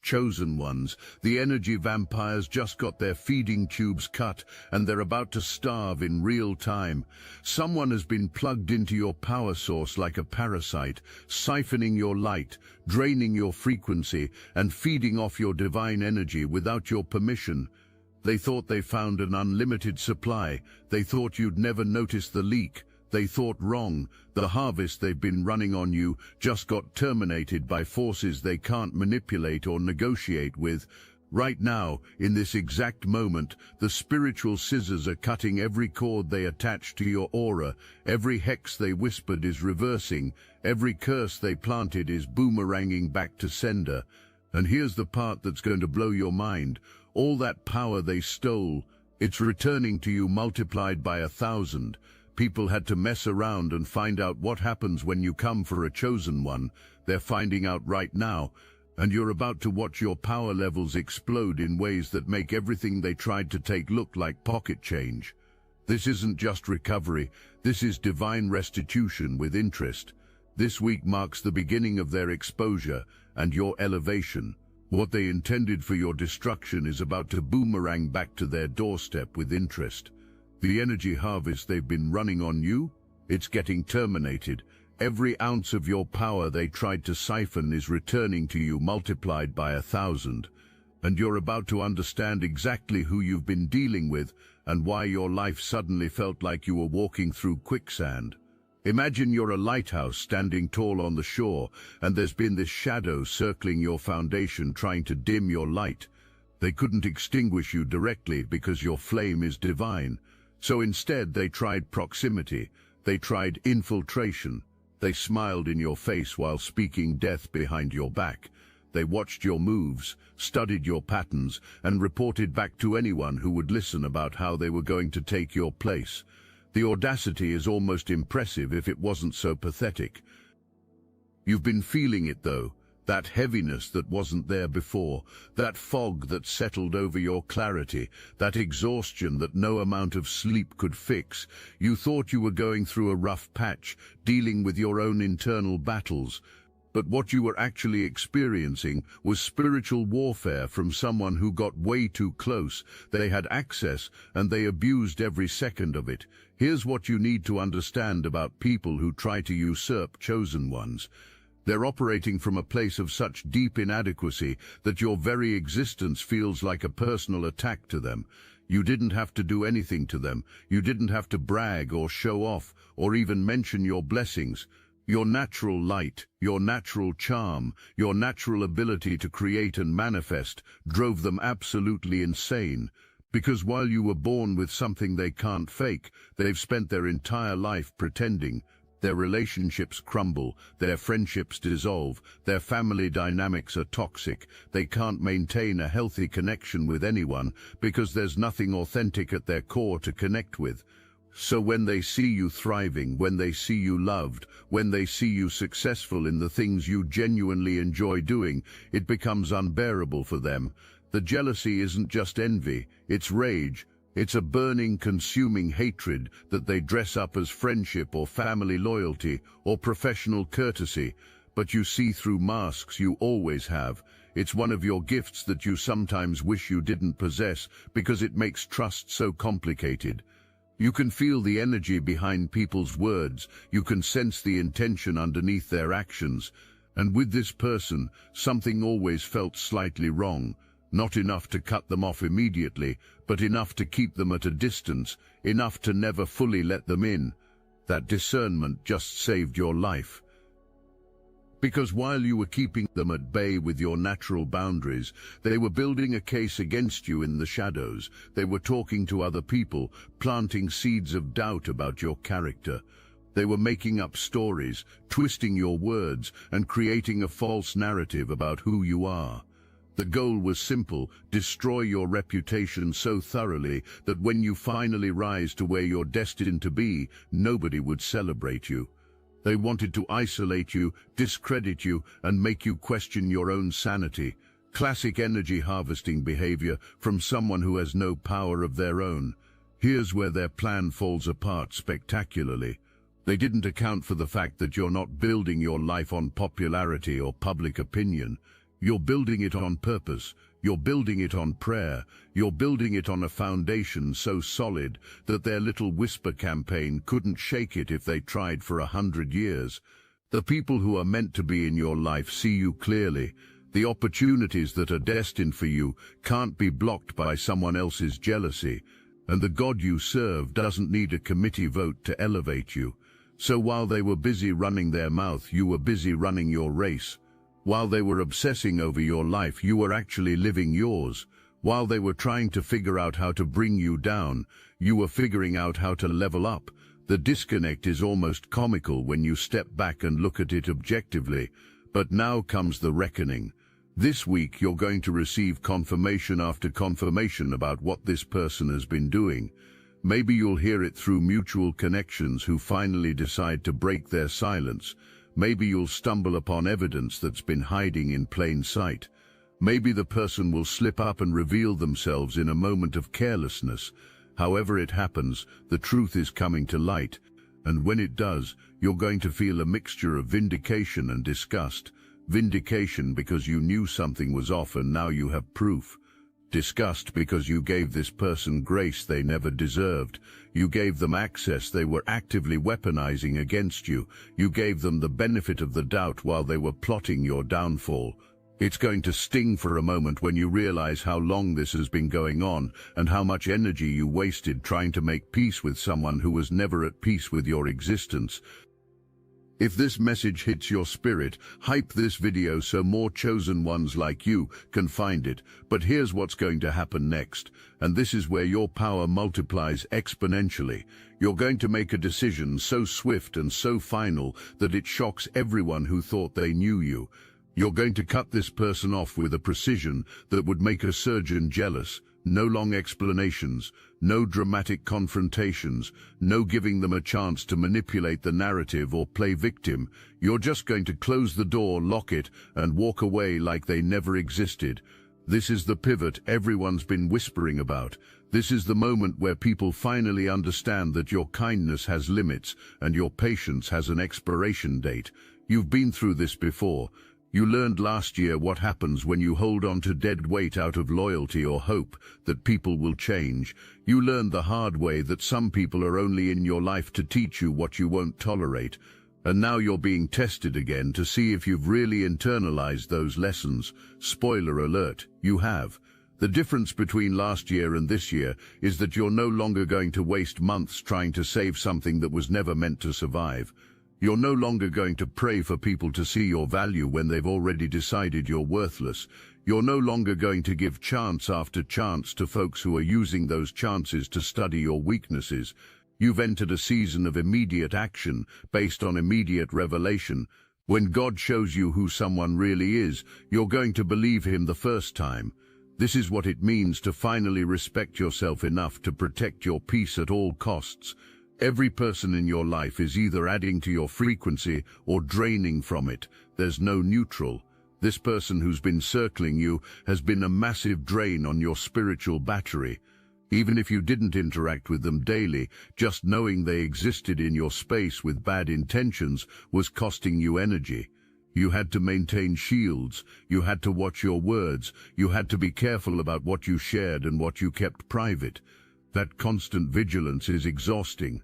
Chosen ones, the energy vampires just got their feeding tubes cut and they're about to starve in real time. Someone has been plugged into your power source like a parasite, siphoning your light, draining your frequency, and feeding off your divine energy without your permission. They thought they found an unlimited supply. They thought you'd never notice the leak. They thought wrong. The harvest they've been running on you just got terminated by forces they can't manipulate or negotiate with. Right now, in this exact moment, the spiritual scissors are cutting every cord they attach to your aura. Every hex they whispered is reversing. Every curse they planted is boomeranging back to sender. And here's the part that's going to blow your mind. All that power they stole, it's returning to you multiplied by 1,000. People had to mess around and find out what happens when you come for a chosen one. They're finding out right now, and you're about to watch your power levels explode in ways that make everything they tried to take look like pocket change. This isn't just recovery, this is divine restitution with interest. This week marks the beginning of their exposure and your elevation. What they intended for your destruction is about to boomerang back to their doorstep with interest. The energy harvest they've been running on you, it's getting terminated. Every ounce of your power they tried to siphon is returning to you multiplied by 1,000. And you're about to understand exactly who you've been dealing with and why your life suddenly felt like you were walking through quicksand. Imagine you're a lighthouse standing tall on the shore, and there's been this shadow circling your foundation trying to dim your light. They couldn't extinguish you directly because your flame is divine. So instead they tried proximity, they tried infiltration. They smiled in your face while speaking death behind your back. They watched your moves, studied your patterns, and reported back to anyone who would listen about how they were going to take your place. The audacity is almost impressive if it wasn't so pathetic. You've been feeling it though. That heaviness that wasn't there before, that fog that settled over your clarity, that exhaustion that no amount of sleep could fix. You thought you were going through a rough patch, dealing with your own internal battles. But what you were actually experiencing was spiritual warfare from someone who got way too close. They had access, and they abused every second of it. Here's what you need to understand about people who try to usurp chosen ones. They're operating from a place of such deep inadequacy that your very existence feels like a personal attack to them. You didn't have to do anything to them. You didn't have to brag or show off or even mention your blessings. Your natural light, your natural charm, your natural ability to create and manifest drove them absolutely insane. Because while you were born with something they can't fake, they've spent their entire life pretending. Their relationships crumble, their friendships dissolve, their family dynamics are toxic. They can't maintain a healthy connection with anyone because there's nothing authentic at their core to connect with. So when they see you thriving, when they see you loved, when they see you successful in the things you genuinely enjoy doing, it becomes unbearable for them. The jealousy isn't just envy, it's rage. It's a burning, consuming hatred that they dress up as friendship or family loyalty or professional courtesy. But you see through masks you always have. It's one of your gifts that you sometimes wish you didn't possess because it makes trust so complicated. You can feel the energy behind people's words. You can sense the intention underneath their actions. And with this person, something always felt slightly wrong. Not enough to cut them off immediately, but enough to keep them at a distance, enough to never fully let them in. That discernment just saved your life. Because while you were keeping them at bay with your natural boundaries, they were building a case against you in the shadows. They were talking to other people, planting seeds of doubt about your character. They were making up stories, twisting your words, and creating a false narrative about who you are. The goal was simple: destroy your reputation so thoroughly that when you finally rise to where you're destined to be, nobody would celebrate you. They wanted to isolate you, discredit you, and make you question your own sanity. Classic energy harvesting behavior from someone who has no power of their own. Here's where their plan falls apart spectacularly. They didn't account for the fact that you're not building your life on popularity or public opinion. You're building it on purpose. You're building it on prayer. You're building it on a foundation so solid that their little whisper campaign couldn't shake it if they tried for 100 years. The people who are meant to be in your life see you clearly. The opportunities that are destined for you can't be blocked by someone else's jealousy. And the God you serve doesn't need a committee vote to elevate you. So while they were busy running their mouth, you were busy running your race. While they were obsessing over your life, you were actually living yours. While they were trying to figure out how to bring you down, you were figuring out how to level up. The disconnect is almost comical when you step back and look at it objectively. But now comes the reckoning. This week you're going to receive confirmation after confirmation about what this person has been doing. Maybe you'll hear it through mutual connections who finally decide to break their silence. Maybe you'll stumble upon evidence that's been hiding in plain sight. Maybe the person will slip up and reveal themselves in a moment of carelessness. However it happens, the truth is coming to light. And when it does, you're going to feel a mixture of vindication and disgust. Vindication because you knew something was off and now you have proof. Disgust because you gave this person grace they never deserved. You gave them access they were actively weaponizing against you. You gave them the benefit of the doubt while they were plotting your downfall. It's going to sting for a moment when you realize how long this has been going on and how much energy you wasted trying to make peace with someone who was never at peace with your existence. If this message hits your spirit, hype this video so more chosen ones like you can find it. But here's what's going to happen next, and this is where your power multiplies exponentially. You're going to make a decision so swift and so final that it shocks everyone who thought they knew you. You're going to cut this person off with a precision that would make a surgeon jealous. No long explanations, no dramatic confrontations, no giving them a chance to manipulate the narrative or play victim. You're just going to close the door, lock it, and walk away like they never existed. This is the pivot everyone's been whispering about. This is the moment where people finally understand that your kindness has limits and your patience has an expiration date. You've been through this before. You learned last year what happens when you hold on to dead weight out of loyalty or hope that people will change. You learned the hard way that some people are only in your life to teach you what you won't tolerate. And now you're being tested again to see if you've really internalized those lessons. Spoiler alert, you have. The difference between last year and this year is that you're no longer going to waste months trying to save something that was never meant to survive. You're no longer going to pray for people to see your value when they've already decided you're worthless. You're no longer going to give chance after chance to folks who are using those chances to study your weaknesses. You've entered a season of immediate action based on immediate revelation. When God shows you who someone really is, you're going to believe him the first time. This is what it means to finally respect yourself enough to protect your peace at all costs. Every person in your life is either adding to your frequency or draining from it. There's no neutral. This person who's been circling you has been a massive drain on your spiritual battery. Even if you didn't interact with them daily, just knowing they existed in your space with bad intentions was costing you energy. You had to maintain shields, you had to watch your words, you had to be careful about what you shared and what you kept private. That constant vigilance is exhausting.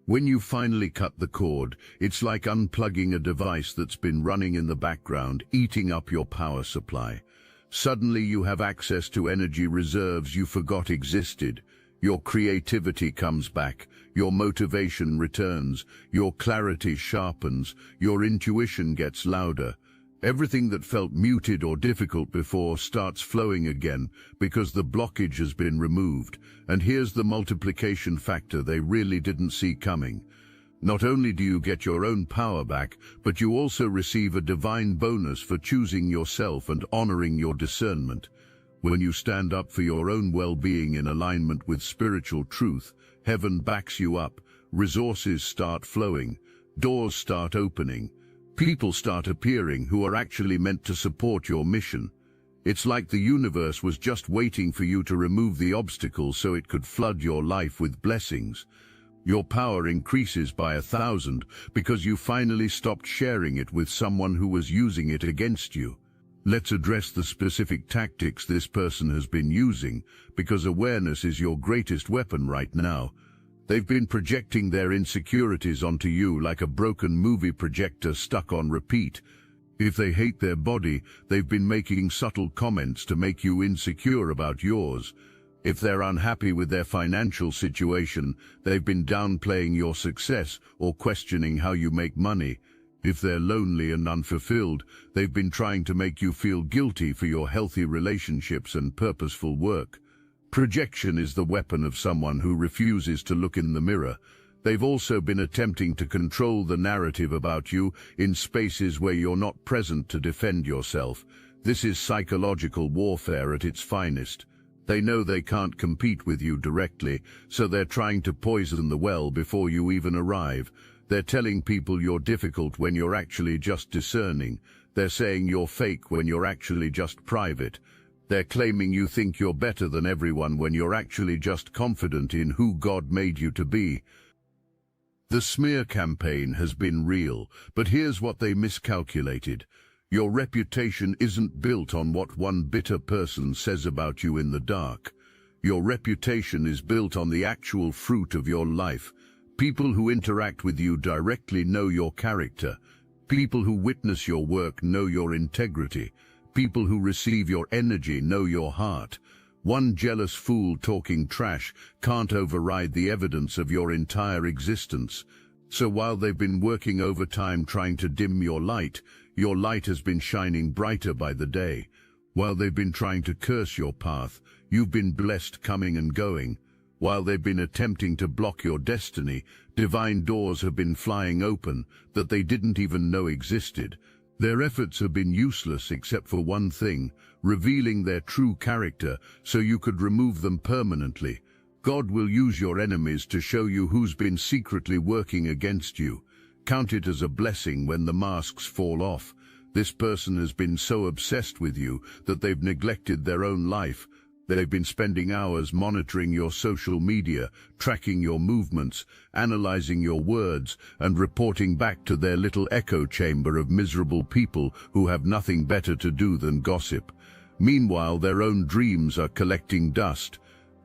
When you finally cut the cord, it's like unplugging a device that's been running in the background, eating up your power supply. Suddenly you have access to energy reserves you forgot existed. Your creativity comes back, your motivation returns, your clarity sharpens, your intuition gets louder. Everything that felt muted or difficult before starts flowing again because the blockage has been removed. And here's the multiplication factor they really didn't see coming. Not only do you get your own power back, but you also receive a divine bonus for choosing yourself and honoring your discernment. When you stand up for your own well-being in alignment with spiritual truth, heaven backs you up, resources start flowing, doors start opening. People start appearing who are actually meant to support your mission. It's like the universe was just waiting for you to remove the obstacles so it could flood your life with blessings. Your power increases by 1,000 because you finally stopped sharing it with someone who was using it against you. Let's address the specific tactics this person has been using, because awareness is your greatest weapon right now. They've been projecting their insecurities onto you like a broken movie projector stuck on repeat. If they hate their body, they've been making subtle comments to make you insecure about yours. If they're unhappy with their financial situation, they've been downplaying your success or questioning how you make money. If they're lonely and unfulfilled, they've been trying to make you feel guilty for your healthy relationships and purposeful work. Projection is the weapon of someone who refuses to look in the mirror. They've also been attempting to control the narrative about you in spaces where you're not present to defend yourself. This is psychological warfare at its finest. They know they can't compete with you directly, so they're trying to poison the well before you even arrive. They're telling people you're difficult when you're actually just discerning. They're saying you're fake when you're actually just private. They're claiming you think you're better than everyone when you're actually just confident in who God made you to be. The smear campaign has been real, but here's what they miscalculated. Your reputation isn't built on what one bitter person says about you in the dark. Your reputation is built on the actual fruit of your life. People who interact with you directly know your character. People who witness your work know your integrity. People who receive your energy know your heart. One jealous fool talking trash can't override the evidence of your entire existence. So while they've been working overtime trying to dim your light has been shining brighter by the day. While they've been trying to curse your path, you've been blessed coming and going. While they've been attempting to block your destiny, divine doors have been flying open that they didn't even know existed. Their efforts have been useless except for one thing, revealing their true character so you could remove them permanently. God will use your enemies to show you who's been secretly working against you. Count it as a blessing when the masks fall off. This person has been so obsessed with you that they've neglected their own life. They've been spending hours monitoring your social media, tracking your movements, analyzing your words, and reporting back to their little echo chamber of miserable people who have nothing better to do than gossip. Meanwhile, their own dreams are collecting dust.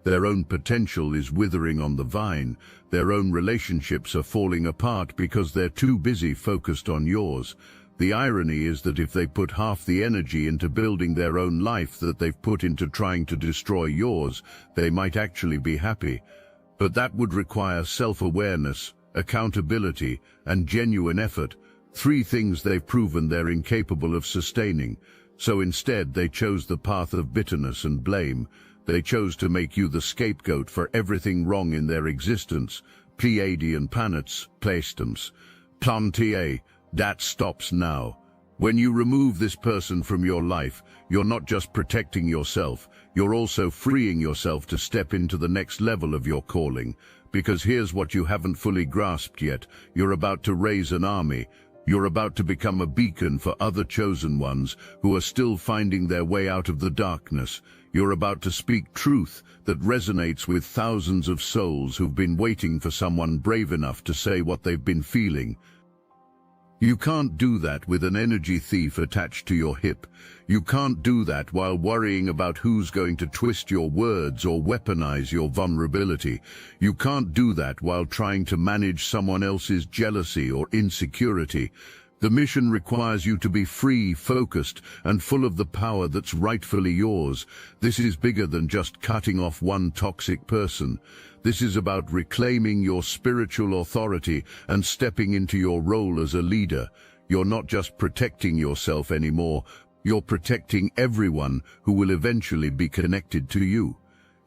Their own potential is withering on the vine. Their own relationships are falling apart because they're too busy focused on yours. The irony is that if they put half the energy into building their own life that they've put into trying to destroy yours, they might actually be happy. But that would require self-awareness, accountability, and genuine effort, 3 things they've proven they're incapable of sustaining. So instead, they chose the path of bitterness and blame. They chose to make you the scapegoat for everything wrong in their existence. Pleiadian planets, Playstums. Plantier. That stops now. When you remove this person from your life, you're not just protecting yourself, you're also freeing yourself to step into the next level of your calling. Because here's what you haven't fully grasped yet. You're about to raise an army. You're about to become a beacon for other chosen ones who are still finding their way out of the darkness. You're about to speak truth that resonates with thousands of souls who've been waiting for someone brave enough to say what they've been feeling. You can't do that with an energy thief attached to your hip. You can't do that while worrying about who's going to twist your words or weaponize your vulnerability. You can't do that while trying to manage someone else's jealousy or insecurity. The mission requires you to be free, focused, and full of the power that's rightfully yours. This is bigger than just cutting off one toxic person. This is about reclaiming your spiritual authority and stepping into your role as a leader. You're not just protecting yourself anymore, you're protecting everyone who will eventually be connected to you.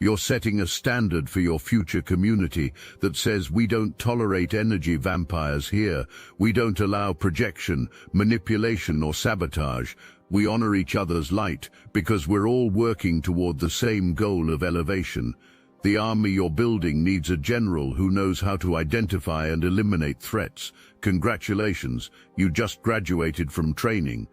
You're setting a standard for your future community that says we don't tolerate energy vampires here. We don't allow projection, manipulation, or sabotage. We honor each other's light because we're all working toward the same goal of elevation. The army you're building needs a general who knows how to identify and eliminate threats. Congratulations, you just graduated from training.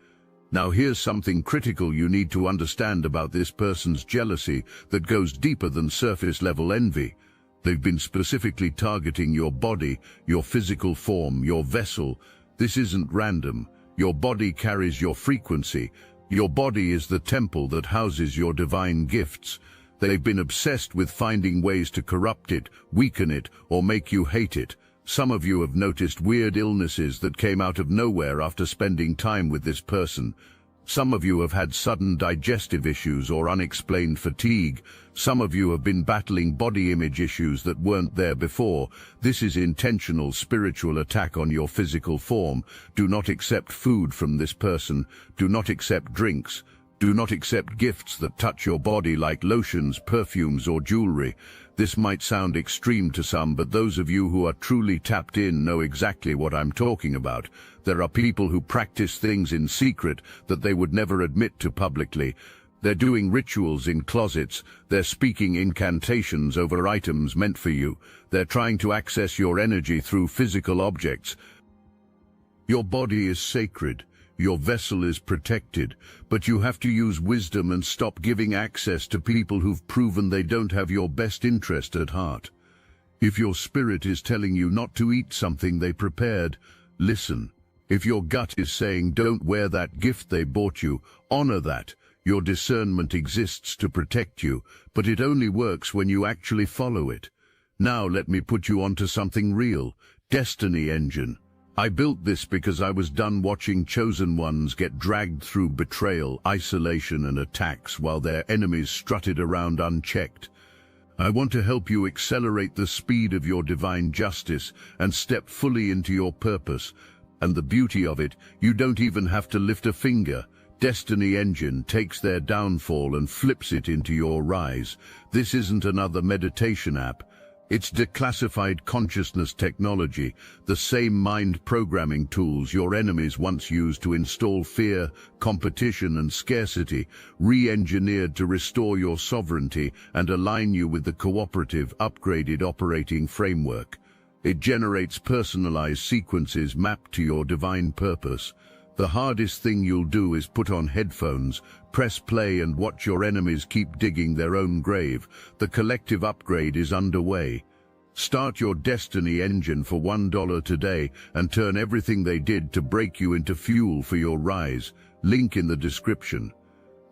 Now here's something critical you need to understand about this person's jealousy that goes deeper than surface-level envy. They've been specifically targeting your body, your physical form, your vessel. This isn't random. Your body carries your frequency. Your body is the temple that houses your divine gifts. They've been obsessed with finding ways to corrupt it, weaken it, or make you hate it. Some of you have noticed weird illnesses that came out of nowhere after spending time with this person. Some of you have had sudden digestive issues or unexplained fatigue. Some of you have been battling body image issues that weren't there before. This is intentional spiritual attack on your physical form. Do not accept food from this person. Do not accept drinks. Do not accept gifts that touch your body like lotions, perfumes, or jewelry. This might sound extreme to some, but those of you who are truly tapped in know exactly what I'm talking about. There are people who practice things in secret that they would never admit to publicly. They're doing rituals in closets. They're speaking incantations over items meant for you. They're trying to access your energy through physical objects. Your body is sacred. Your vessel is protected, but you have to use wisdom and stop giving access to people who've proven they don't have your best interest at heart. If your spirit is telling you not to eat something they prepared, listen. If your gut is saying don't wear that gift they bought you, honor that. Your discernment exists to protect you, but it only works when you actually follow it. Now let me put you onto something real. Destiny Engine. I built this because I was done watching chosen ones get dragged through betrayal, isolation, and attacks while their enemies strutted around unchecked. I want to help you accelerate the speed of your divine justice and step fully into your purpose. And the beauty of it, you don't even have to lift a finger. Destiny Engine takes their downfall and flips it into your rise. This isn't another meditation app. It's declassified consciousness technology, the same mind programming tools your enemies once used to install fear, competition, and scarcity, re-engineered to restore your sovereignty and align you with the cooperative, upgraded operating framework. It generates personalized sequences mapped to your divine purpose. The hardest thing you'll do is put on headphones, press play, and watch your enemies keep digging their own grave. The collective upgrade is underway. Start your Destiny Engine for $1 today and turn everything they did to break you into fuel for your rise. Link in the description.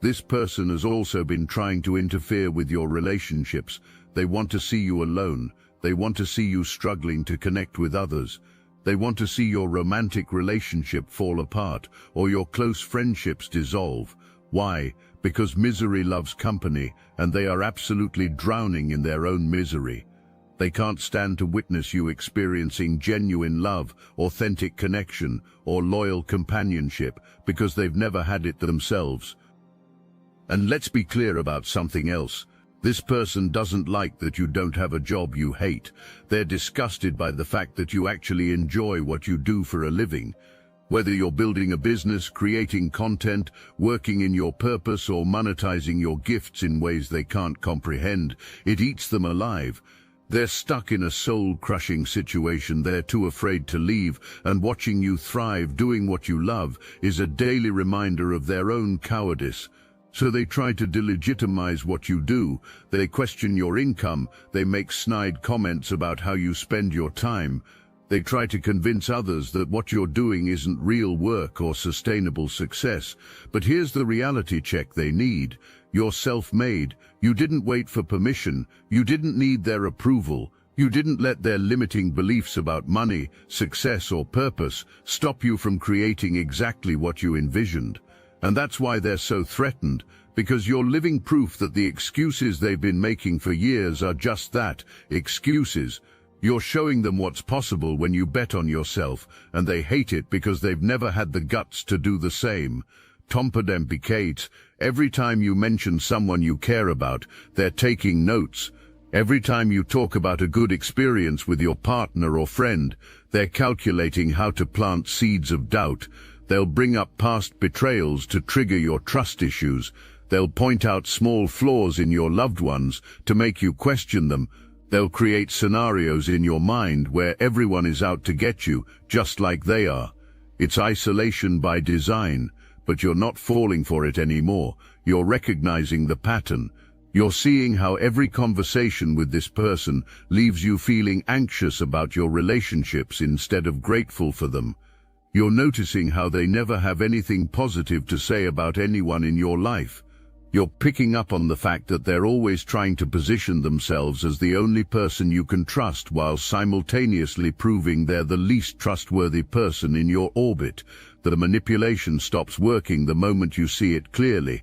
This person has also been trying to interfere with your relationships. They want to see you alone. They want to see you struggling to connect with others. They want to see your romantic relationship fall apart or your close friendships dissolve. Why? Because misery loves company, and they are absolutely drowning in their own misery. They can't stand to witness you experiencing genuine love, authentic connection, or loyal companionship because they've never had it themselves. And let's be clear about something else. This person doesn't like that you don't have a job you hate. They're disgusted by the fact that you actually enjoy what you do for a living. Whether you're building a business, creating content, working in your purpose, or monetizing your gifts in ways they can't comprehend, it eats them alive. They're stuck in a soul-crushing situation they're too afraid to leave, and watching you thrive doing what you love is a daily reminder of their own cowardice. So they try to delegitimize what you do. They question your income. They make snide comments about how you spend your time. They try to convince others that what you're doing isn't real work or sustainable success. But here's the reality check they need. You're self-made. You didn't wait for permission. You didn't need their approval. You didn't let their limiting beliefs about money, success, or purpose stop you from creating exactly what you envisioned. And that's why they're so threatened, because you're living proof that the excuses they've been making for years are just that, excuses. You're showing them what's possible when you bet on yourself, and they hate it because they've never had the guts to do the same. Kate, every time you mention someone you care about, they're taking notes. Every time you talk about a good experience with your partner or friend, they're calculating how to plant seeds of doubt. They'll bring up past betrayals to trigger your trust issues. They'll point out small flaws in your loved ones to make you question them. They'll create scenarios in your mind where everyone is out to get you, just like they are. It's isolation by design, but you're not falling for it anymore. You're recognizing the pattern. You're seeing how every conversation with this person leaves you feeling anxious about your relationships instead of grateful for them. You're noticing how they never have anything positive to say about anyone in your life. You're picking up on the fact that they're always trying to position themselves as the only person you can trust while simultaneously proving they're the least trustworthy person in your orbit. The manipulation stops working the moment you see it clearly.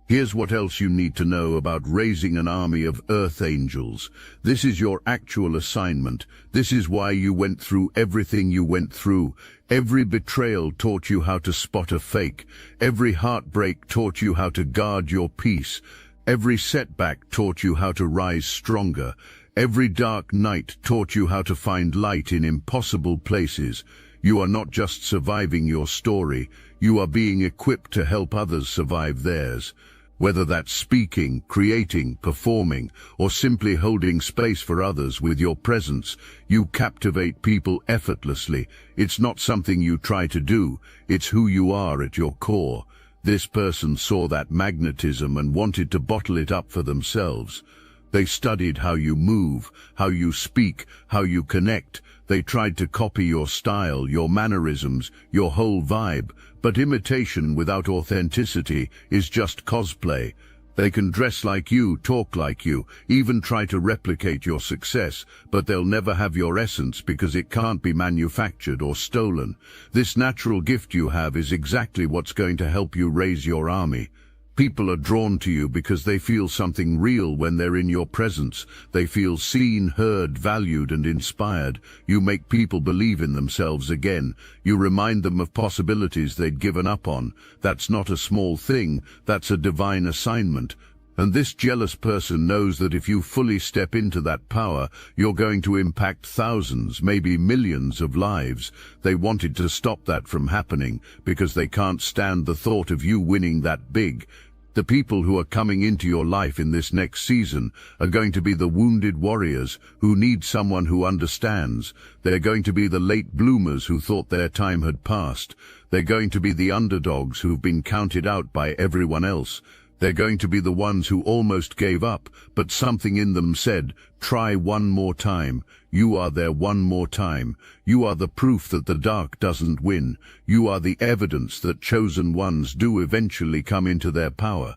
Here's what else you need to know about raising an army of Earth Angels. This is your actual assignment. This is why you went through everything you went through. Every betrayal taught you how to spot a fake. Every heartbreak taught you how to guard your peace. Every setback taught you how to rise stronger. Every dark night taught you how to find light in impossible places. You are not just surviving your story, you are being equipped to help others survive theirs. Whether that's speaking, creating, performing, or simply holding space for others with your presence, you captivate people effortlessly. It's not something you try to do, it's who you are at your core. This person saw that magnetism and wanted to bottle it up for themselves. They studied how you move, how you speak, how you connect. They tried to copy your style, your mannerisms, your whole vibe. But imitation without authenticity is just cosplay. They can dress like you, talk like you, even try to replicate your success, but they'll never have your essence because it can't be manufactured or stolen. This natural gift you have is exactly what's going to help you raise your army. People are drawn to you because they feel something real when they're in your presence. They feel seen, heard, valued, and inspired. You make people believe in themselves again. You remind them of possibilities they'd given up on. That's not a small thing, that's a divine assignment. And this jealous person knows that if you fully step into that power, you're going to impact thousands, maybe millions of lives. They wanted to stop that from happening because they can't stand the thought of you winning that big. The people who are coming into your life in this next season are going to be the wounded warriors who need someone who understands. They're going to be the late bloomers who thought their time had passed. They're going to be the underdogs who've been counted out by everyone else. They're going to be the ones who almost gave up, but something in them said, try one more time. You are there one more time. You are the proof that the dark doesn't win. You are the evidence that chosen ones do eventually come into their power.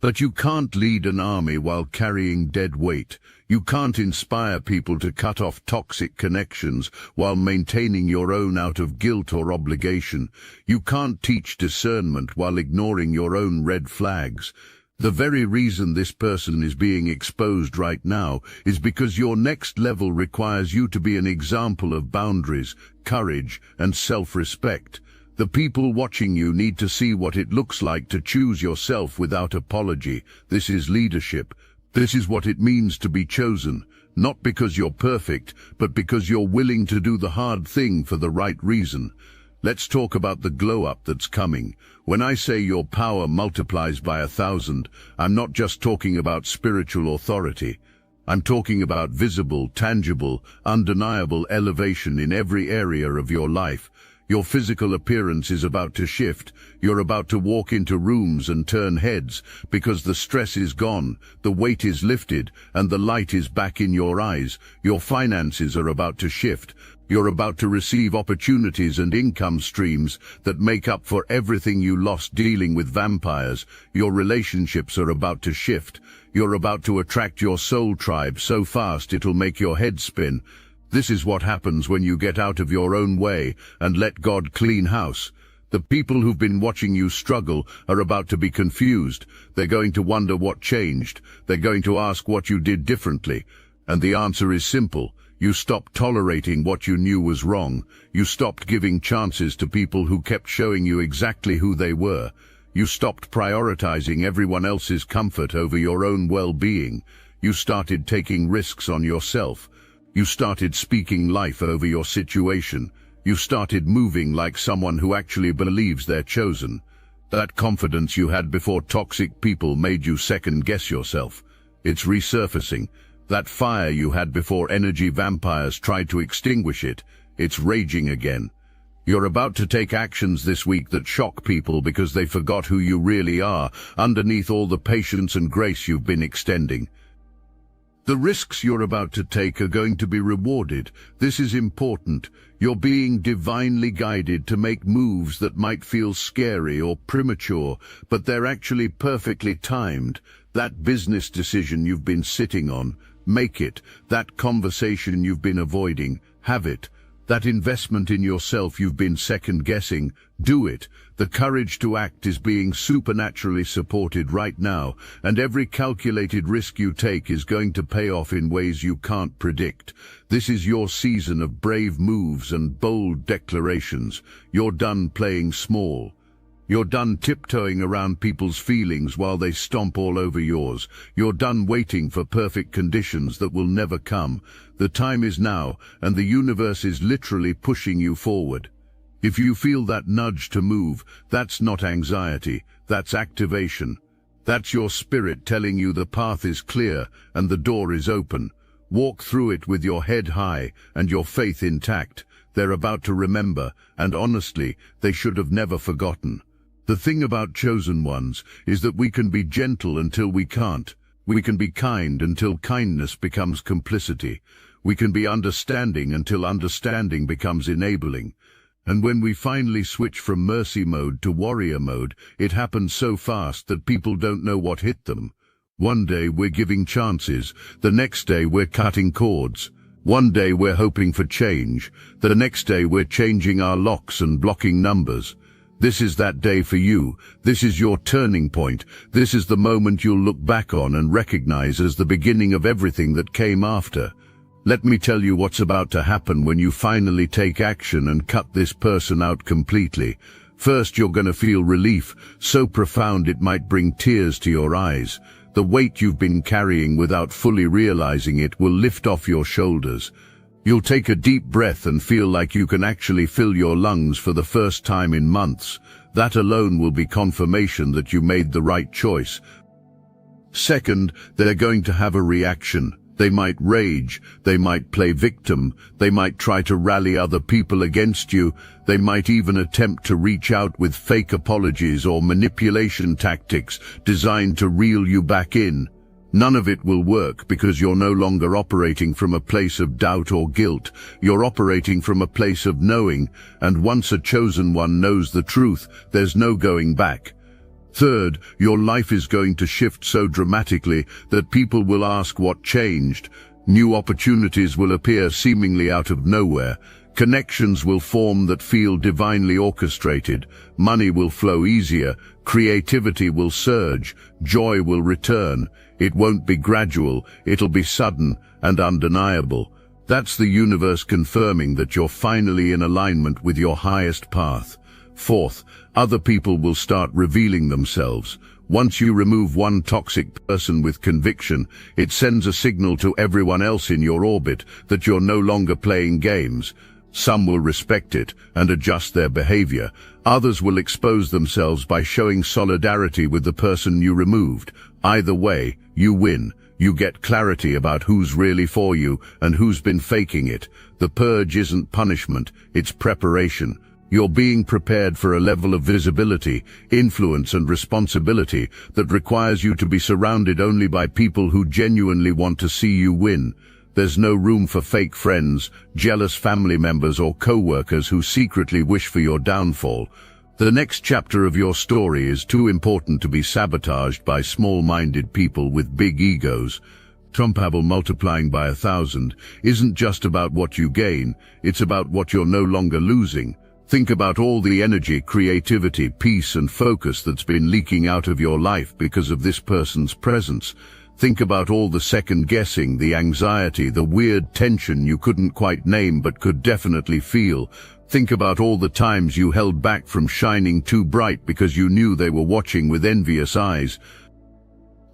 But you can't lead an army while carrying dead weight. You can't inspire people to cut off toxic connections while maintaining your own out of guilt or obligation. You can't teach discernment while ignoring your own red flags. The very reason this person is being exposed right now is because your next level requires you to be an example of boundaries, courage, and self-respect. The people watching you need to see what it looks like to choose yourself without apology. This is leadership. This is what it means to be chosen, not because you're perfect, but because you're willing to do the hard thing for the right reason. Let's talk about the glow-up that's coming. When I say your power multiplies by 1,000, I'm not just talking about spiritual authority. I'm talking about visible, tangible, undeniable elevation in every area of your life. Your physical appearance is about to shift. You're about to walk into rooms and turn heads because the stress is gone, the weight is lifted, and the light is back in your eyes. Your finances are about to shift. You're about to receive opportunities and income streams that make up for everything you lost dealing with vampires. Your relationships are about to shift. You're about to attract your soul tribe so fast it'll make your head spin. This is what happens when you get out of your own way and let God clean house. The people who've been watching you struggle are about to be confused. They're going to wonder what changed. They're going to ask what you did differently. And the answer is simple. You stopped tolerating what you knew was wrong. You stopped giving chances to people who kept showing you exactly who they were. You stopped prioritizing everyone else's comfort over your own well-being. You started taking risks on yourself. You started speaking life over your situation. You started moving like someone who actually believes they're chosen. That confidence you had before toxic people made you second-guess yourself. It's resurfacing. That fire you had before energy vampires tried to extinguish it, it's raging again. You're about to take actions this week that shock people because they forgot who you really are underneath all the patience and grace you've been extending. The risks you're about to take are going to be rewarded. This is important. You're being divinely guided to make moves that might feel scary or premature, but they're actually perfectly timed. That business decision you've been sitting on, make it. That conversation you've been avoiding, have it. That investment in yourself you've been second-guessing, do it. The courage to act is being supernaturally supported right now, and every calculated risk you take is going to pay off in ways you can't predict. This is your season of brave moves and bold declarations. You're done playing small. You're done tiptoeing around people's feelings while they stomp all over yours. You're done waiting for perfect conditions that will never come. The time is now, and the universe is literally pushing you forward. If you feel that nudge to move, that's not anxiety, that's activation. That's your spirit telling you the path is clear and the door is open. Walk through it with your head high and your faith intact. They're about to remember, and honestly, they should have never forgotten. The thing about chosen ones is that we can be gentle until we can't. We can be kind until kindness becomes complicity. We can be understanding until understanding becomes enabling. And when we finally switch from mercy mode to warrior mode, it happens so fast that people don't know what hit them. One day we're giving chances, the next day we're cutting cords. One day we're hoping for change, the next day we're changing our locks and blocking numbers. This is that day for you. This is your turning point. This is the moment you'll look back on and recognize as the beginning of everything that came after. Let me tell you what's about to happen when you finally take action and cut this person out completely. First, you're going to feel relief, so profound it might bring tears to your eyes. The weight you've been carrying without fully realizing it will lift off your shoulders. You'll take a deep breath and feel like you can actually fill your lungs for the first time in months. That alone will be confirmation that you made the right choice. Second, they're going to have a reaction. They might rage, they might play victim, they might try to rally other people against you, they might even attempt to reach out with fake apologies or manipulation tactics designed to reel you back in. None of it will work because you're no longer operating from a place of doubt or guilt. You're operating from a place of knowing, and once a chosen one knows the truth, there's no going back. Third, your life is going to shift so dramatically that people will ask what changed. New opportunities will appear seemingly out of nowhere. Connections will form that feel divinely orchestrated. Money will flow easier. Creativity will surge. Joy will return. It won't be gradual. It'll be sudden and undeniable. That's the universe confirming that you're finally in alignment with your highest path. Fourth, other people will start revealing themselves. Once you remove one toxic person with conviction, it sends a signal to everyone else in your orbit that you're no longer playing games. Some will respect it and adjust their behavior. Others will expose themselves by showing solidarity with the person you removed. Either way, you win. You get clarity about who's really for you and who's been faking it. The purge isn't punishment, it's preparation. You're being prepared for a level of visibility, influence and responsibility that requires you to be surrounded only by people who genuinely want to see you win. There's no room for fake friends, jealous family members or co-workers who secretly wish for your downfall. The next chapter of your story is too important to be sabotaged by small-minded people with big egos. Trumpable multiplying by 1,000 isn't just about what you gain, it's about what you're no longer losing. Think about all the energy, creativity, peace and focus that's been leaking out of your life because of this person's presence. Think about all the second-guessing, the anxiety, the weird tension you couldn't quite name but could definitely feel. Think about all the times you held back from shining too bright because you knew they were watching with envious eyes.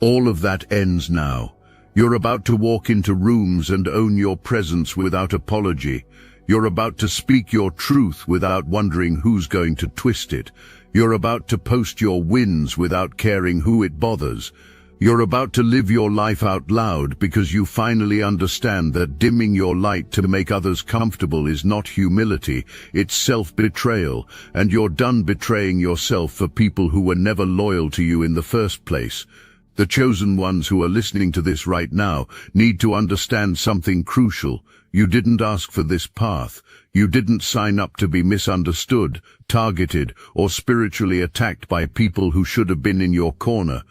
All of that ends now. You're about to walk into rooms and own your presence without apology. You're about to speak your truth without wondering who's going to twist it. You're about to post your wins without caring who it bothers. You're about to live your life out loud because you finally understand that dimming your light to make others comfortable is not humility, it's self-betrayal, and you're done betraying yourself for people who were never loyal to you in the first place. The chosen ones who are listening to this right now need to understand something crucial. You didn't ask for this path. You didn't sign up to be misunderstood, targeted, or spiritually attacked by people who should have been in your corner.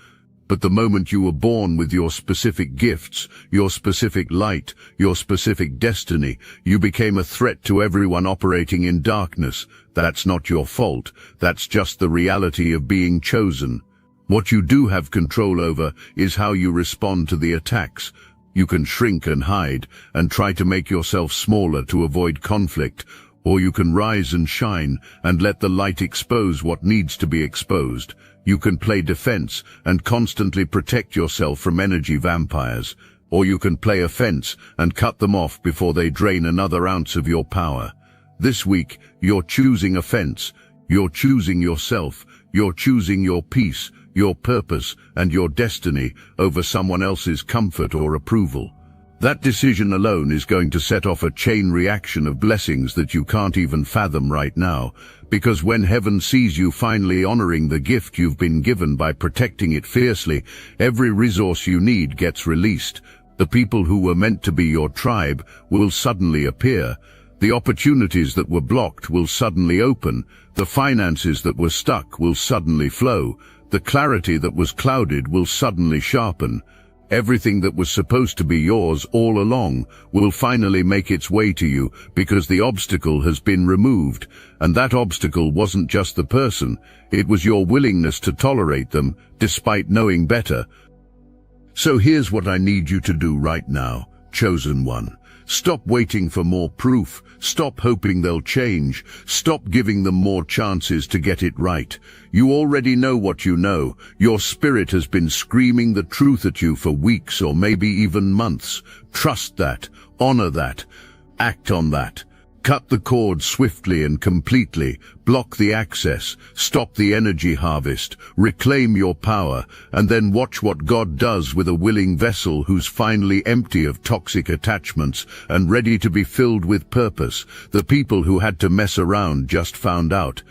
But the moment you were born with your specific gifts, your specific light, your specific destiny, you became a threat to everyone operating in darkness. That's not your fault. That's just the reality of being chosen. What you do have control over is how you respond to the attacks. You can shrink and hide and try to make yourself smaller to avoid conflict, or you can rise and shine and let the light expose what needs to be exposed. You can play defense and constantly protect yourself from energy vampires, or you can play offense and cut them off before they drain another ounce of your power. This week, you're choosing offense. You're choosing yourself. You're choosing your peace, your purpose, and your destiny over someone else's comfort or approval. That decision alone is going to set off a chain reaction of blessings that you can't even fathom right now, because when heaven sees you finally honoring the gift you've been given by protecting it fiercely, every resource you need gets released. The people who were meant to be your tribe will suddenly appear. The opportunities that were blocked will suddenly open. The finances that were stuck will suddenly flow. The clarity that was clouded will suddenly sharpen. Everything that was supposed to be yours all along will finally make its way to you because the obstacle has been removed. And that obstacle wasn't just the person, it was your willingness to tolerate them despite knowing better. So here's what I need you to do right now, chosen one. Stop waiting for more proof. Stop hoping they'll change. Stop giving them more chances to get it right. You already know what you know. Your spirit has been screaming the truth at you for weeks or maybe even months. Trust that. Honor that. Act on that. Cut the cord swiftly and completely. Block the access. Stop the energy harvest. Reclaim your power. And then watch what God does with a willing vessel who's finally empty of toxic attachments and ready to be filled with purpose. The people who had to mess around just found out.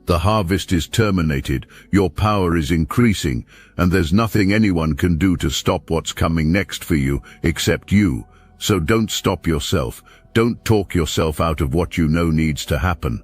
The harvest is terminated. Your power is increasing. And there's nothing anyone can do to stop what's coming next for you except you. So don't stop yourself. Don't talk yourself out of what you know needs to happen.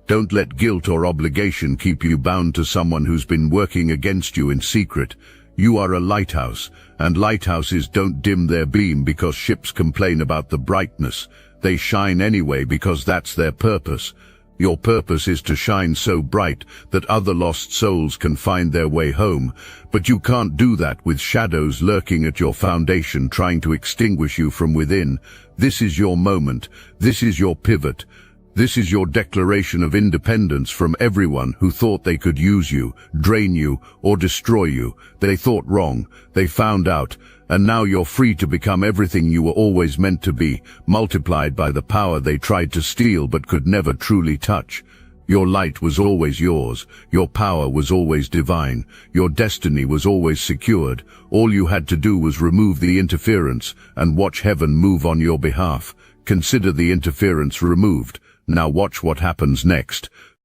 Don't let guilt or obligation keep you bound to someone who's been working against you in secret. You are a lighthouse, and lighthouses don't dim their beam because ships complain about the brightness. They shine anyway because that's their purpose. Your purpose is to shine so bright that other lost souls can find their way home, but you can't do that with shadows lurking at your foundation trying to extinguish you from within. This is your moment. This is your pivot. This is your declaration of independence from everyone who thought they could use you, drain you, or destroy you. They thought wrong. They found out. And now you're free to become everything you were always meant to be, multiplied by the power they tried to steal but could never truly touch. Your light was always yours. Your power was always divine. Your destiny was always secured. All you had to do was remove the interference and watch heaven move on your behalf. Consider the interference removed. Now watch what happens next.